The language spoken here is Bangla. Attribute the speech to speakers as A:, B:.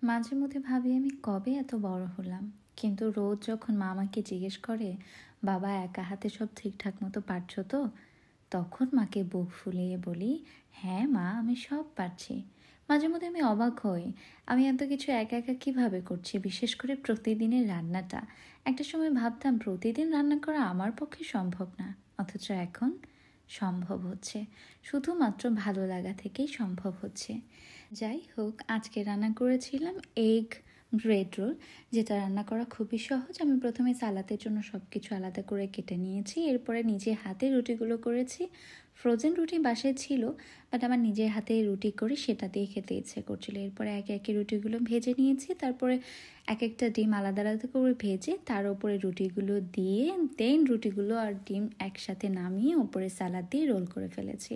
A: মাঝে মধ্যে ভাবি আমি কবে এত বড় হলাম। কিন্তু রোজ যখন মা আমাকে জিজ্ঞেস করে, বাবা একা হাতে সব ঠিকঠাক মতো পারছো তো, তখন মাকে বুক ফুলিয়ে বলি, হ্যাঁ মা, আমি সব পারছি। মাঝে মধ্যে আমি অবাক হই, আমি এত কিছু একা একা কিভাবে করছি, বিশেষ করে প্রতিদিনের রান্নাটা। একটা সময় ভাবতাম প্রতিদিন রান্না করা আমার পক্ষে সম্ভব না, অথচ এখন সম্ভব হচ্ছে। শুধুমাত্র ভালো লাগা থেকেই সম্ভব হচ্ছে। যাই হোক, আজকে রান্না করেছিলাম এগ ব্রেড রোল, যেটা রান্না করা খুবই সহজ। আমি প্রথমে সালাদের জন্য সব কিছু আলাদা করে কেটে নিয়েছি, এরপরে নিজে হাতে রুটিগুলো করেছি। ফ্রোজেন রুটি বাসায় ছিল, বাট আমার নিজের হাতে রুটি করে সেটা দিয়ে খেতে ইচ্ছে করছিল। এরপরে একে একে রুটিগুলো ভেজে নিয়েছি, তারপরে এক একটা ডিম আলাদা আলাদা করে ভেজে তার উপরে রুটিগুলো দিয়ে দেন রুটিগুলো আর ডিম একসাথে নামিয়ে উপরে সালাদ দিয়ে রোল করে ফেলেছি।